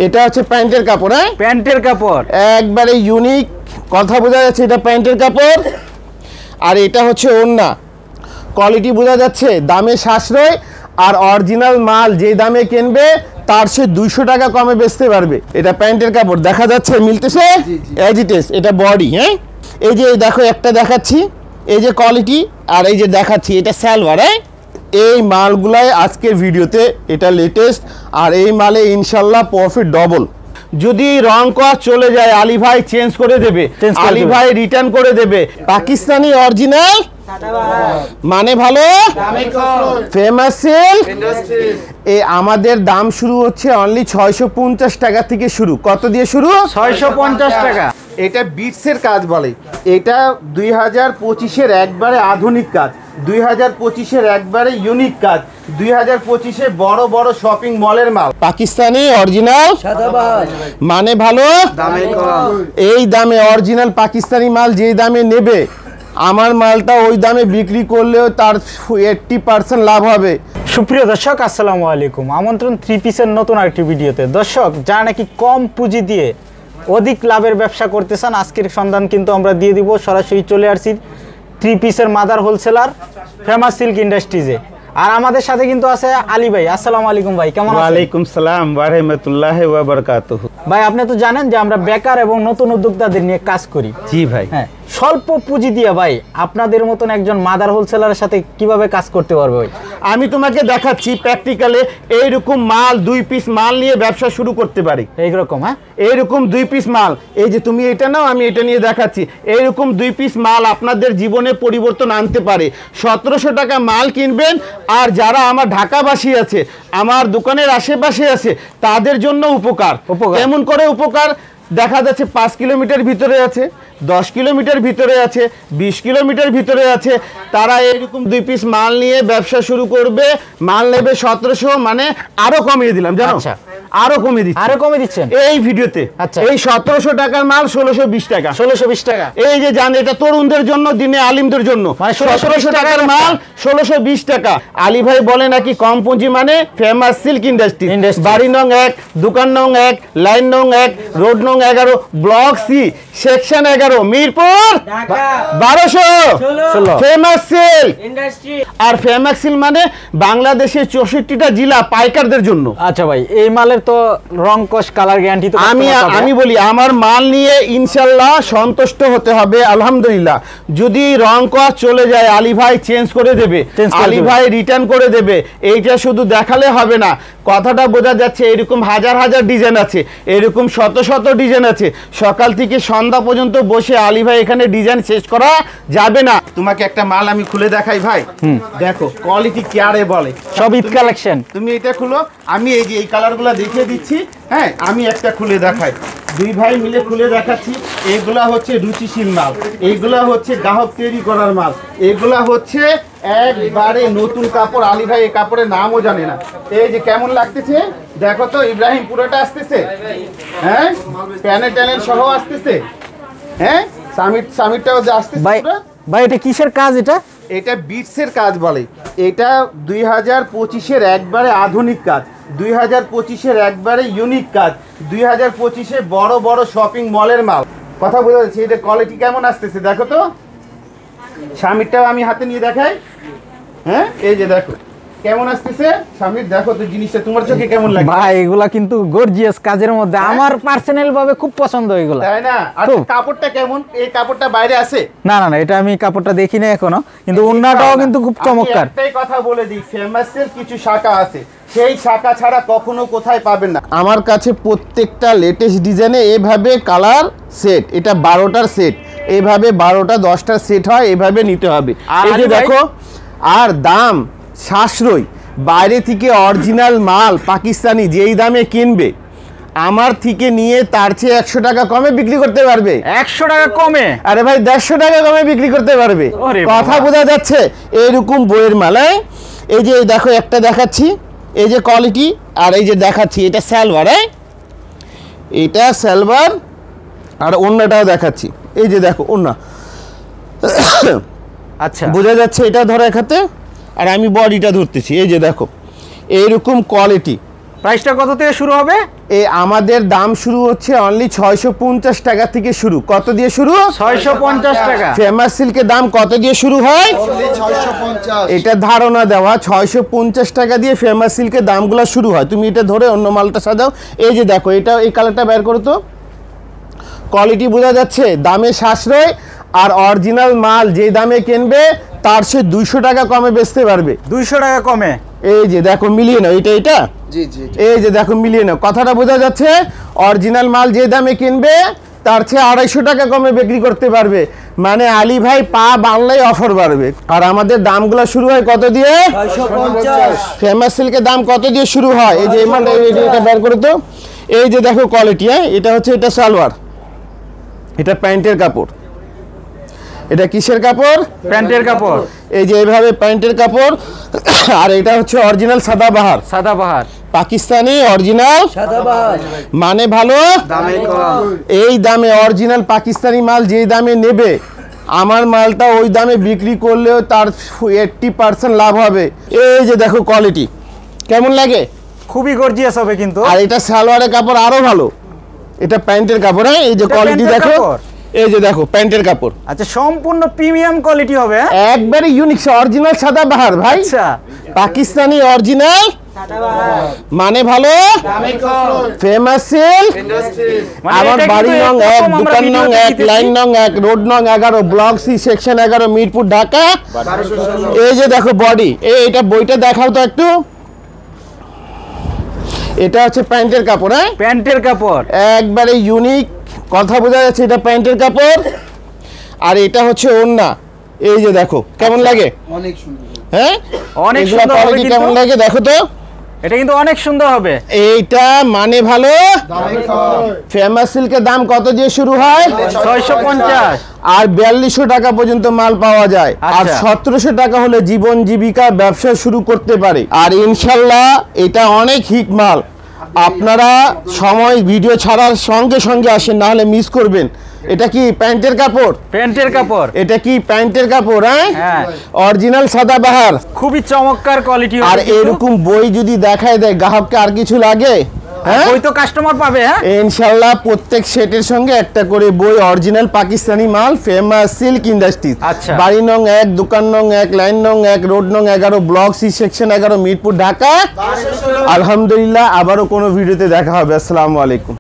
এটা হচ্ছে প্যান্টের কাপড়। হ্যাঁ, প্যান্টের কাপড় একবারে ইউনিক, কথা বোঝা যাচ্ছে এটা প্যান্টের কাপড়। আর এটা হচ্ছে ওড়না, কোয়ালিটি বোঝা যাচ্ছে, দামে সাশ্রয়। আর অরিজিনাল মাল যে দামে কিনবে তার সে 200 টাকা কমে বেচতে পারবে। এটা প্যান্টের কাপড় দেখা যাচ্ছে, মিলতেছে এজিটেস। এটা বডি। হ্যাঁ, এই যে দেখো একটা দেখাচ্ছি, এই যে কোয়ালিটি, আর এই যে দেখাচ্ছি এটা সালোয়ার। হ্যাঁ, এই মালগুলাই আজকের ভিডিওতে এটা লেটেস্ট। আর এই মালে ইনশাল্লাহ প্রফিট ডবল। যদি রং করা চলে যায় আলী ভাই চেঞ্জ করে দেবে, আলী ভাই রিটার্ন করে দেবে। পাকিস্তানি অরিজিনাল, মানে ভালো, ফেমাস সিল্ক। আমাদের দাম শুরু হচ্ছে অনলি 650 টাকা থেকে শুরু। কত দিয়ে শুরু? 650 টাকা। এটা বিটসের কাজ বলে। এটা 2025-এর একবারে আধুনিক কাজ, 2025-এর একবারে ইউনিক কাজ, 2025-এ বড় বড় শপিং মলের মাল। পাকিস্তানি অরিজিনাল, মানে ভালো, এই দামে অরিজিনাল পাকিস্তানি মাল যে দামে নেবে, আমার মালটা ওই দামে বিক্রি করলেও তার 80% লাভ হবে। সুপ্রিয় দর্শক, আসসালামু আলাইকুম। আমন্ত্রণ 3 পিসের নতুন আরেকটি ভিডিওতে। দর্শক, যারা নাকি কম পুঁজি দিয়ে অধিক লাভের ব্যবসা করতে চান, আজকের সন্ধান কিন্তু আমরা দিয়ে দিব। সরাসরি চলে আসছি 3 পিসের মাদার হোলসেলার ফেমাস সিল্ক ইন্ডাস্ট্রিজে। আর আমাদের সাথে কিন্তু আছে আলী ভাই। আসসালামু আলাইকুম ভাই, কেমন আছেন? ওয়ালাইকুম সালাম ওয়া রাহমাতুল্লাহি ওয়া বারাকাতুহু। ভাই, আপনি তো জানেন যে আমরা বেকার এবং নতুন উদ্যোক্তাদের নিয়ে কাজ করি। জি ভাই। হ্যাঁ, স্বল্প পুঁজি দিয়ে ভাই আপনাদের মতন একজন মাদার হোলসেলারের সাথে কিভাবে কাজ করতে পারবে ভাই? আমি তোমাকে দেখাচ্ছি প্র্যাকটিক্যালে। এইরকম মাল 2 পিস মাল নিয়ে ব্যবসা শুরু করতে পারি। এইরকম? হ্যাঁ, এইরকম 2 পিস মাল, এই যে তুমি এটা নাও, আমি এটা নিয়ে দেখাচ্ছি। এইরকম 2 পিস মাল আপনাদের জীবনে পরিবর্তন আনতে পারে। 1700 টাকা মাল কিনবেন। আর যারা আমার ঢাকাবাসী আছে, আমার দোকানের আশেপাশে আছে, তাদের জন্য উপকার। কেমন করে উপকার? দেখা যাচ্ছে 5 কিলোমিটার ভিতরে আছে, 10 কিলোমিটার ভিতরে আছে, 20 কিলোমিটার ভিতরে আছে, তারা এরকম 2 পিস মাল নিয়ে ব্যবসা শুরু করবে। মাল নেবে 1700, মানে আরো কমিয়ে দিলাম, জানো? আরো কমিয়ে দিচ্ছি। আরো কমিয়ে দিচ্ছেন এই ভিডিওতে। আচ্ছা, এই 1700 টাকার মাল 1620 টাকা। 1620 টাকা। এই যে জান, এটা তরুণদের জন্য, দিনে আলিমদের জন্য। মানে 1700 টাকার মাল 1620 টাকা। আলী ভাই বলে নাকি কম পুঁজি মানে ফেমাস সিল্ক ইন্ডাস্ট্রি। বাড়ি নং 1, দোকান নং 1, লাইন নং 1, রোড নং 11, block C, section 11, Mirpur 1200। Famous silk industry. আর ফেমাস সিল্ক মানে বাংলাদেশের 64টা জেলা পাইকারদের জন্য। আচ্ছা ভাই, এই মালের তো রং কস কালার গ্যারান্টি তো আমি বলি, আমার মাল নিয়ে ইনশাল্লাহ সন্তুষ্ট হতে হবে। আলহামদুলিল্লাহ, যদি রং কস চলে যায় আলী ভাই চেঞ্জ করে দেবে, আলী ভাই রিটার্ন করে দেবে। এইটা শুধু দেখালে হবে না, কথাটা বোঝা যাচ্ছে। এরকম হাজার হাজার ডিজাইন আছে, এরকম শত শত ডিজাইন আছে। সকাল থেকে সন্ধ্যা পর্যন্ত বসে আলী ভাই এখানে ডিজাইন শেষ করা যাবে না। তোমাকে একটা মাল আমি খুলে দেখাই ভাই, দেখো কোয়ালিটি কেয়ারে বলে, সব ঈদ কালেকশন। তুমি এটা খুলো, আমি এই যে এই কালারগুলো দেখিয়ে দিচ্ছি। হ্যাঁ, আমি একটা খুলে দেখাই, 2 ভাই মিলে খুলে দেখাচ্ছি। এইগুলা হচ্ছে রুচিশীল মাল, এইগুলা হচ্ছে গ্রাহক তৈরি করার মাল, এইগুলা হচ্ছে একবারে নতুন কাপড়। আলী ভাই এই কাপড়ের নামও জানে না। এই যে কেমন লাগতেছে দেখো তো, ইব্রাহিম পুরোটা আসতেছে। হ্যাঁ, প্যানেল ট্যানেল সহ আসতেছে। হ্যাঁ, সামিটটাও যে আসতেছে। ভাই, এটা কিসের কাজ? এটা বিটসের কাজ বলে। এটা 2025-এর একবারে আধুনিক কাজ, 2025-এর একবারে ইউনিক কাজ, 2025-এ বড় বড় শপিং মলের মাল। কথা বোঝা যাচ্ছে। এটা কোয়ালিটি কেমন আসতেছে দেখো তো। স্বামীরটাও আমি হাতে নিয়ে দেখাই। হ্যাঁ, এই যে দেখো কেমন আসতেছে স্বামীর, দেখো তো জিনিসটা তোমার চোখে কেমন লাগে? ভাই, এগুলা কিন্তু গর্জিয়াস কাজের মধ্যে। আমার পার্সোনাল ভাবে খুব পছন্দ এগুলা, তাই না? আর কাপড়টা কেমন? এই কাপড়টা বাইরে আছে? না না না, এটা আমি কাপড়টা দেখি না এখনো, কিন্তু ওন্নাটাও কিন্তু খুব চমৎকার। একটাই কথা বলে দিই, ফেমাসের কিছু শাখা আছে, সেই শাখা ছাড়া কখনো কোথায় পাবেন না। আমার কাছে প্রত্যেকটা লেটেস্ট ডিজাইনে এভাবে কালার সেট, এটা 12টার সেট, এভাবে 12টা 10টার সেট হয়, এভাবে নিতে হবে। এই যে দেখো, আর দাম সাশ্রয়। বাইরে থেকে অরিজিনাল মাল পাকিস্তানি যেই দামে কিনবে, আমার থেকে নিয়ে তার চেয়ে 100 টাকা কমে বিক্রি করতে পারবে। 100 টাকা কমে? আরে ভাই, 150 টাকা কমে বিক্রি করতে পারবে। কথা বোঝা যাচ্ছে? এইরকম বইয়ের মালায় এই যে দেখো একটা দেখাচ্ছি, এই যে কোয়ালিটি। আর এই যে দেখাচ্ছি এটা সালোয়ার। হ্যাঁ, এটা সালোয়ার। আর ওড়নাটাও দেখাচ্ছি, এই যে দেখো ওড়না। আচ্ছা, বোঝা যাচ্ছে? এটা ধরো এক হাতে, আর আমি বডিটা ধরতেছি। এই যে দেখো এইরকম কোয়ালিটি। আর এই যে দেখো, এটা সালোয়ার। আর ওড়নাটাও দেখাচ্ছি, এই যে দেখো। কথা বোঝা যাচ্ছে? এটা ধরো এক হাতে, আর আমি বডিটা ধরতেছি। এই যে দেখো এইরকম কোয়ালিটি। প্রাইসটা কত থেকে শুরু হবে? এই আমাদের দাম শুরু হচ্ছে অনলি 650 টাকা থেকে শুরু। কত দিয়ে শুরু? 650 টাকা। ফেমাস সিল্কের দাম কত দিয়ে শুরু হয়? 650। এটা ধারণা দেওয়া, 650 টাকা দিয়ে ফেমাস সিল্কের দামগুলো শুরু হয়। তুমি এটা ধরে অন্য মালটা সাজাও। এই যে দেখো, এটা এই কালারটা বের করো তো, কোয়ালিটি বোঝা যাচ্ছে, দামে সাশ্রয়, আর অরিজিনাল মাল যে দামে কিনবে তার সে 200 টাকা কমে বেচতে পারবে। 200 টাকা কমে। এই যে দেখো, মিলিয়ে নাও, এটা জি জি। এই যে দেখো, মিলিয়ে নাও, কথাটা বোঝা যাচ্ছে। অরিজিনাল মাল যে দামে কিনবে তার চেয়ে 250 টাকা কমে বিক্রি করতে পারবে। মানে আলী ভাই পা বাংলায় অফার বাড়বে। আর আমাদের দামগুলো শুরু হয় কত দিয়ে? 650। ফেমাস সিল্কের দাম কত দিয়ে শুরু হয়? এই যে এই মালটা, এটা বের করো তো। এই যে দেখো কোয়ালিটি, হ্যাঁ, এটা হচ্ছে, এটা সালোয়ার, এটা প্যান্টের কাপড়। এটা কিসের কাপড়? প্যান্টের কাপড়। এই যে এইভাবে প্যান্টের কাপড়। আর এটা হচ্ছে অরিজিনাল সাদাবাহার, সাদাবাহার পাকিস্তানি অরিজিনাল, সাদাবাহার। মানে ভালো, দামে কম। এই দামে অরিজিনাল পাকিস্তানি মাল যেই দামে নেবে, আমার মালটা ওই দামে বিক্রি করলেও তার 80% লাভ হবে। এই যে দেখো কোয়ালিটি কেমন লাগে, খুবই গর্জিয়াস হবে কিন্তু। আর এটা সালোয়ারের কাপড় আরো ভালো, এটা প্যান্টের কাপড়। হ্যাঁ, এই যে এটা কোয়ালিটি প্যান্টের দেখো, কাপড়? এই যে দেখো প্যান্টের কাপড়, আচ্ছা, সম্পূর্ণ প্রিমিয়াম কোয়ালিটি হবে। একবারে ইউনিক, অরিজিনাল সাদাবাহার ভাই, আচ্ছা, পাকিস্তানি অরিজিনাল, মানে ভালো, দামে কম। Famous silk. মানে আমার এটা বাড়ি কিন্তু নং একদম 1, আমরা দোকান নং ভিডিওতে 1, দিতেছি। লাইন নং 1, রোড নং 11, block C, section 11, Mirpur, Dhaka. এই যে দেখো বডি, এটা বইটা দেখাও তো একটু। এটা হচ্ছে প্যান্টের কাপড়। হ্যাঁ, প্যান্টের কাপড়। একবারে ইউনিক, কথা বোঝা যাচ্ছে, এটা প্যান্টের কাপড়। আর এটা হচ্ছে ওড়না। এই যে দেখো কেমন লাগে, অনেক সুন্দর। হ্যাঁ, অনেক এগুলা সুন্দর হবে কোয়ালিটি কিন্তু। কেমন লাগে দেখো তো। এটা কিন্তু অনেক সুন্দর হবে। এইটা মানে ভালো, দামে কম। ফেমাস সিল্কের দাম কত দিয়ে শুরু হয়? 650। আর 4200 টাকা পর্যন্ত মাল পাওয়া যায়। আর আচ্ছা। 1700 টাকা হলে জীবন জীবিকা ব্যবসা শুরু করতে পারে। আর ইনশাল্লাহ এটা অনেক হিট মাল। আপনারা সময় ভিডিও ছাড়ার সঙ্গে সঙ্গে আসেন, না হলে মিস করবেন। এটা কি প্যান্টের কাপড়? প্যান্টের কাপড়। এটা কি প্যান্টের কাপড়? হ্যাঁ, হ্যাঁ, অরিজিনাল সাদাবাহার। খুবই চমৎকার কোয়ালিটি হবে আর কিন্তু। এরকম বই যদি দেখায় দেয় গ্রাহককে, আর কিছু লাগে? হ্যাঁ, ওই তো কাস্টমার পাবে। হ্যাঁ, ইনশাল্লাহ প্রত্যেক সেটের সঙ্গে একটা করে বই, অরিজিনাল পাকিস্তানি মাল, ফেমাস সিল্ক ইন্ডাস্ট্রিজ। আচ্ছা। বাড়ি নং 1, দোকান নং 1, লাইন নং 1, রোড নং 11, block C, section 11, Mirpur, Dhaka. আলহামদুলিল্লাহ, আবারও কোনো ভিডিওতে দেখা হবে। আসসালামু আলাইকুম।